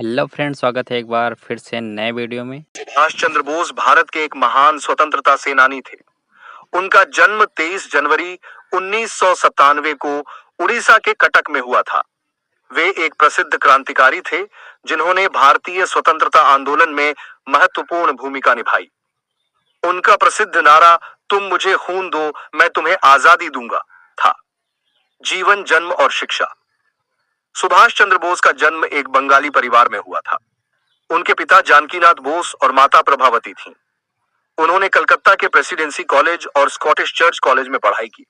Hello friends, स्वागत है एक बार फिर से नए वीडियो में। सुभाष चंद्र बोस भारत के एक महान स्वतंत्रता सेनानी थे। उनका जन्म 23 जनवरी 1997 को उड़ीसा के कटक में हुआ था। वे एक प्रसिद्ध क्रांतिकारी थे जिन्होंने भारतीय स्वतंत्रता आंदोलन में महत्वपूर्ण भूमिका निभाई। उनका प्रसिद्ध नारा "तुम मुझे खून दो, मैं तुम्हें आजादी दूंगा" था। जीवन, जन्म और शिक्षा। सुभाष चंद्र बोस का जन्म एक बंगाली परिवार में हुआ था। उनके पिता जानकीनाथ बोस और माता प्रभावती थीं। उन्होंने कलकत्ता के प्रेसिडेंसी कॉलेज और स्कॉटिश चर्च कॉलेज में पढ़ाई की।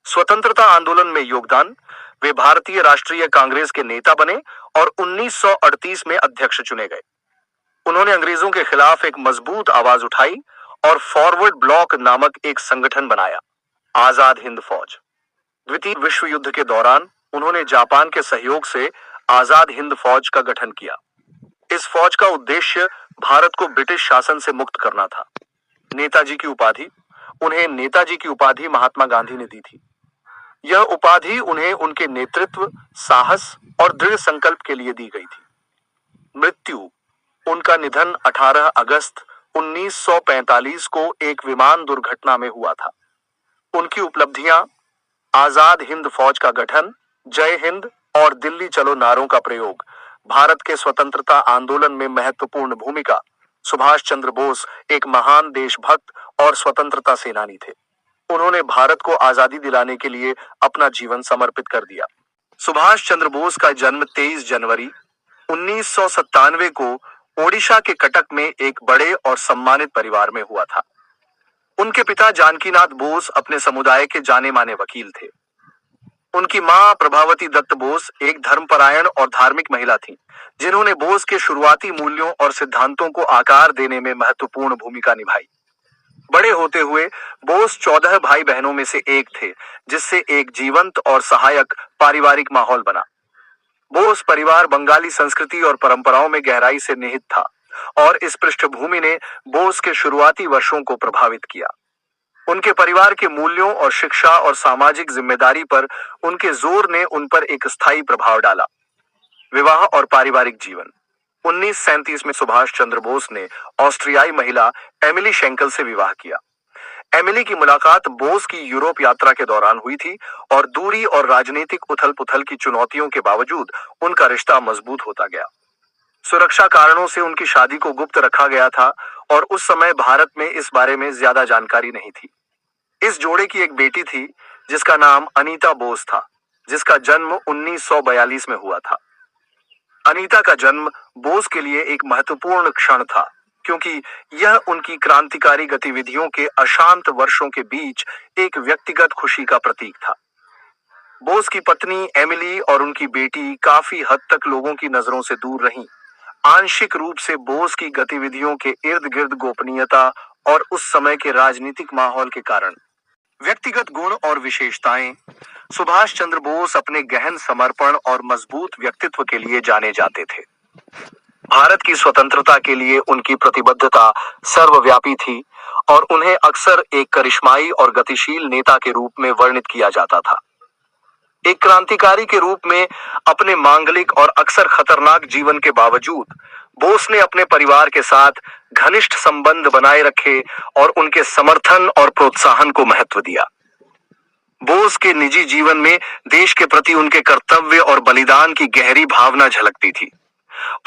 स्वतंत्रता आंदोलन में योगदान। वे भारतीय राष्ट्रीय कांग्रेस के नेता बने और 1938 में अध्यक्ष चुने गए। उन्होंने अंग्रेजों के खिलाफ एक मजबूत आवाज उठाई और फॉरवर्ड ब्लॉक नामक एक संगठन बनाया, आजाद हिंद फौज। द्वितीय विश्व युद्ध के दौरान उन्होंने जापान के सहयोग से आजाद हिंद फौज का गठन किया। इस फौज का उद्देश्य भारत को ब्रिटिश शासन से मुक्त करना था। नेताजी की उपाधि। उन्हें नेताजी की उपाधि महात्मा गांधी ने दी थी। यह उपाधि उन्हें उनके नेतृत्व, साहस और दृढ़ संकल्प के लिए दी गई थी। मृत्यु। उनका निधन 18 अगस्त 1945 को एक विमान दुर्घटना में हुआ था। उनकी उपलब्धियां: आजाद हिंद फौज का गठन, जय हिंद और दिल्ली चलो नारों का प्रयोग, भारत के स्वतंत्रता आंदोलन में महत्वपूर्ण भूमिका। सुभाष चंद्र बोस एक महान देशभक्त और स्वतंत्रता सेनानी थे। उन्होंने भारत को आजादी दिलाने के लिए अपना जीवन समर्पित कर दिया। सुभाष चंद्र बोस का जन्म 23 जनवरी 1997 को ओडिशा के कटक में एक बड़े और सम्मानित परिवार में हुआ था। उनके पिता जानकीनाथ बोस अपने समुदाय के जाने माने वकील थे। उनकी मां प्रभावती दत्त बोस एक धर्मपरायण और धार्मिक महिला थीं, जिन्होंने बोस के शुरुआती मूल्यों और सिद्धांतों को आकार देने में महत्वपूर्ण भूमिका निभाई। बड़े होते हुए बोस 14 भाई बहनों में से एक थे, जिससे एक जीवंत और सहायक पारिवारिक माहौल बना। बोस परिवार बंगाली संस्कृति और परंपराओं में गहराई से निहित था और इस पृष्ठभूमि ने बोस के शुरुआती वर्षों को प्रभावित किया। उनके परिवार के मूल्यों और शिक्षा और सामाजिक जिम्मेदारी पर उनके जोर ने उन पर एक स्थायी प्रभाव डाला। विवाह और पारिवारिक जीवन। 1937 में सुभाष चंद्र बोस ने ऑस्ट्रियाई महिला एमिली शेंकल से विवाह किया। एमिली की मुलाकात बोस की यूरोप यात्रा के दौरान हुई थी और दूरी और राजनीतिक उथल-पुथल की चुनौतियों के बावजूद उनका रिश्ता मजबूत होता गया। सुरक्षा कारणों से उनकी शादी को गुप्त रखा गया था और उस समय भारत में इस बारे में ज्यादा जानकारी नहीं थी। इस जोड़े की एक बेटी थी जिसका नाम अनीता बोस था, जिसका जन्म 1942 में हुआ था। अनीता का जन्म बोस के लिए एक महत्वपूर्ण क्षण था, क्योंकि यह उनकी क्रांतिकारी गतिविधियों के अशांत वर्षों के बीच एक व्यक्तिगत खुशी का प्रतीक था। बोस की पत्नी एमिली और उनकी बेटी काफी हद तक लोगों की नजरों से दूर रहीं, आंशिक रूप से बोस की गतिविधियों के इर्द गिर्द गोपनीयता और उस समय के राजनीतिक माहौल के कारण। व्यक्तिगत गुण और विशेषताएं। सुभाष चंद्र बोस अपने गहन समर्पण और मजबूत व्यक्तित्व के लिए जाने जाते थे। भारत की स्वतंत्रता के लिए उनकी प्रतिबद्धता सर्वव्यापी थी और उन्हें अक्सर एक करिश्माई और गतिशील नेता के रूप में वर्णित किया जाता था। एक क्रांतिकारी के रूप में अपने मांगलिक और अक्सर खतरनाक जीवन के बावजूद बोस ने अपने परिवार के साथ घनिष्ठ संबंध बनाए रखे और उनके समर्थन और प्रोत्साहन को महत्व दिया। बोस के निजी जीवन में देश के प्रति उनके कर्तव्य और बलिदान की गहरी भावना झलकती थी।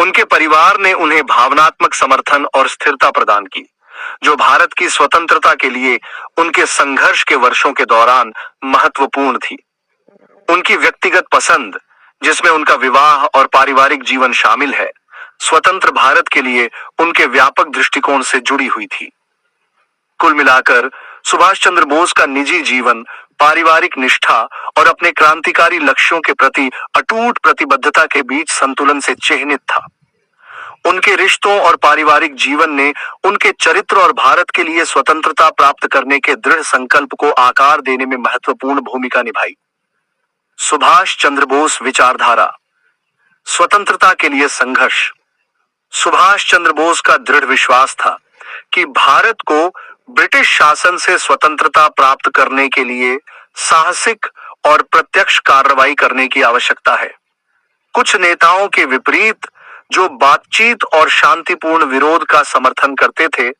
उनके परिवार ने उन्हें भावनात्मक समर्थन और स्थिरता प्रदान की, जो भारत की स्वतंत्रता के लिए उनके संघर्ष के वर्षों के दौरान महत्वपूर्ण थी। उनकी व्यक्तिगत पसंद, जिसमें उनका विवाह और पारिवारिक जीवन शामिल है, स्वतंत्र भारत के लिए उनके व्यापक दृष्टिकोण से जुड़ी हुई थी। कुल मिलाकर सुभाष चंद्र बोस का निजी जीवन पारिवारिक निष्ठा और अपने क्रांतिकारी लक्ष्यों के प्रति अटूट प्रतिबद्धता के बीच संतुलन से चिह्नित था। उनके रिश्तों और पारिवारिक जीवन ने उनके चरित्र और भारत के लिए स्वतंत्रता प्राप्त करने के दृढ़ संकल्प को आकार देने में महत्वपूर्ण भूमिका निभाई। सुभाष चंद्र बोस विचारधारा। स्वतंत्रता के लिए संघर्ष। सुभाष चंद्र बोस का दृढ़ विश्वास था कि भारत को ब्रिटिश शासन से स्वतंत्रता प्राप्त करने के लिए साहसिक और प्रत्यक्ष कार्रवाई करने की आवश्यकता है। कुछ नेताओं के विपरीत जो बातचीत और शांतिपूर्ण विरोध का समर्थन करते थे,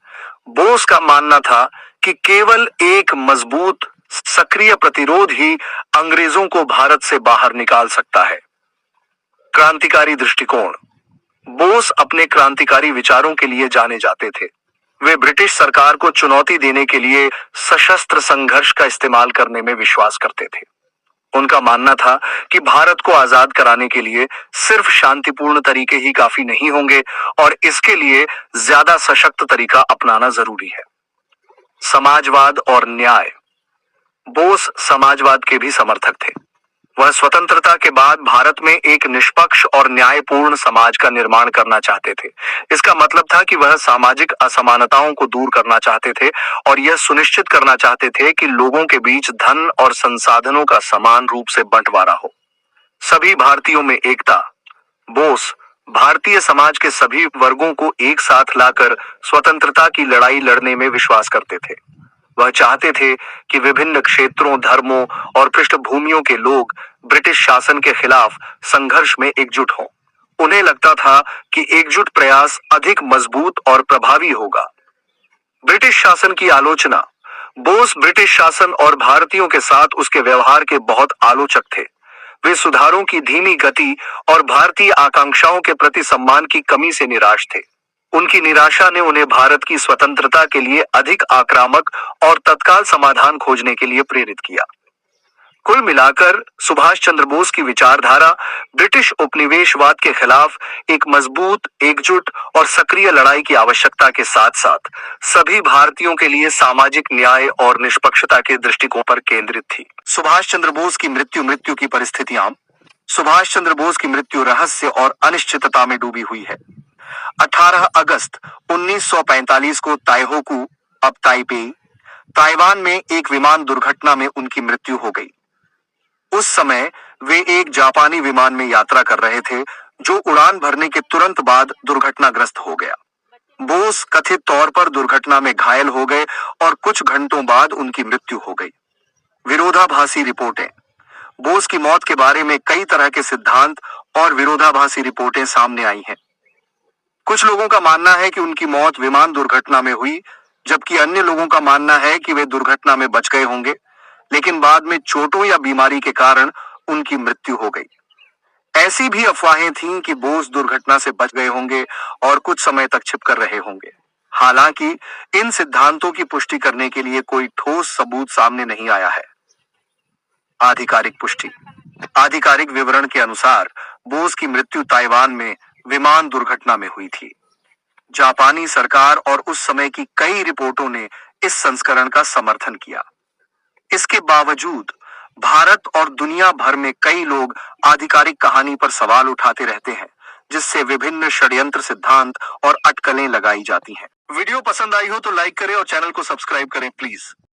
बोस का मानना था कि केवल एक मजबूत, सक्रिय प्रतिरोध ही अंग्रेजों को भारत से बाहर निकाल सकता है। क्रांतिकारी दृष्टिकोण। बोस अपने क्रांतिकारी विचारों के लिए जाने जाते थे। वे ब्रिटिश सरकार को चुनौती देने के लिए सशस्त्र संघर्ष का इस्तेमाल करने में विश्वास करते थे। उनका मानना था कि भारत को आजाद कराने के लिए सिर्फ शांतिपूर्ण तरीके ही काफी नहीं होंगे और इसके लिए ज्यादा सशक्त तरीका अपनाना जरूरी है। समाजवाद और न्याय। बोस समाजवाद के भी समर्थक थे। वह स्वतंत्रता के बाद भारत में एक निष्पक्ष और न्यायपूर्ण समाज का निर्माण करना चाहते थे। इसका मतलब था कि वह सामाजिक असमानताओं को दूर करना चाहते थे और यह सुनिश्चित करना चाहते थे कि लोगों के बीच धन और संसाधनों का समान रूप से बंटवारा हो। सभी भारतीयों में एकता। बोस भारतीय समाज के सभी वर्गों को एक साथ लाकर स्वतंत्रता की लड़ाई लड़ने में विश्वास करते थे। वह चाहते थे कि विभिन्न क्षेत्रों, धर्मों और पृष्ठभूमियों के लोग ब्रिटिश शासन के खिलाफ संघर्ष में एकजुट हों। उन्हें लगता था कि एकजुट प्रयास अधिक मजबूत और प्रभावी होगा। ब्रिटिश शासन की आलोचना। बोस ब्रिटिश शासन और भारतीयों के साथ उसके व्यवहार के बहुत आलोचक थे। वे सुधारों की धीमी गति और भारतीय आकांक्षाओं के प्रति सम्मान की कमी से निराश थे। उनकी निराशा ने उन्हें भारत की स्वतंत्रता के लिए अधिक आक्रामक और तत्काल समाधान खोजने के लिए प्रेरित किया। कुल मिलाकर सुभाष चंद्र बोस की विचारधारा ब्रिटिश उपनिवेशवाद के खिलाफ एक मजबूत, एकजुट और सक्रिय लड़ाई की आवश्यकता के साथ साथ सभी भारतीयों के लिए सामाजिक न्याय और निष्पक्षता के दृष्टिकोण पर केंद्रित थी। सुभाष चंद्र बोस की मृत्यु की परिस्थितियां। सुभाष चंद्र बोस की मृत्यु रहस्य और अनिश्चितता में डूबी हुई है। 18 अगस्त 1945 को ताइहोकू, अब ताइपेई, ताइवान में एक विमान दुर्घटना में उनकी मृत्यु हो गई। उस समय वे एक जापानी विमान में यात्रा कर रहे थे जो उड़ान भरने के तुरंत बाद दुर्घटनाग्रस्त हो गया। बोस कथित तौर पर दुर्घटना में घायल हो गए और कुछ घंटों बाद उनकी मृत्यु हो गई। विरोधाभासी रिपोर्टें। बोस की मौत के बारे में कई तरह के सिद्धांत और विरोधाभासी रिपोर्टें सामने आई हैं। कुछ लोगों का मानना है कि उनकी मौत विमान दुर्घटना में हुई, जबकि अन्य लोगों का मानना है कि वे दुर्घटना में बच गए होंगे, लेकिन बाद में चोटों या बीमारी के कारण उनकी मृत्यु हो गई। ऐसी भी अफवाहें थीं कि बोस दुर्घटना से बच गए होंगे और कुछ समय तक छिपकर रहे होंगे। हालांकि इन सिद्धांतों की पुष्टि करने के लिए कोई ठोस सबूत सामने नहीं आया है। आधिकारिक पुष्टि। आधिकारिक विवरण के अनुसार बोस की मृत्यु ताइवान में विमान दुर्घटना में हुई थी। जापानी सरकार और उस समय की कई रिपोर्टों ने इस संस्करण का समर्थन किया। इसके बावजूद भारत और दुनिया भर में कई लोग आधिकारिक कहानी पर सवाल उठाते रहते हैं, जिससे विभिन्न षड्यंत्र सिद्धांत और अटकलें लगाई जाती हैं। वीडियो पसंद आई हो तो लाइक करें और चैनल को सब्सक्राइब करें प्लीज।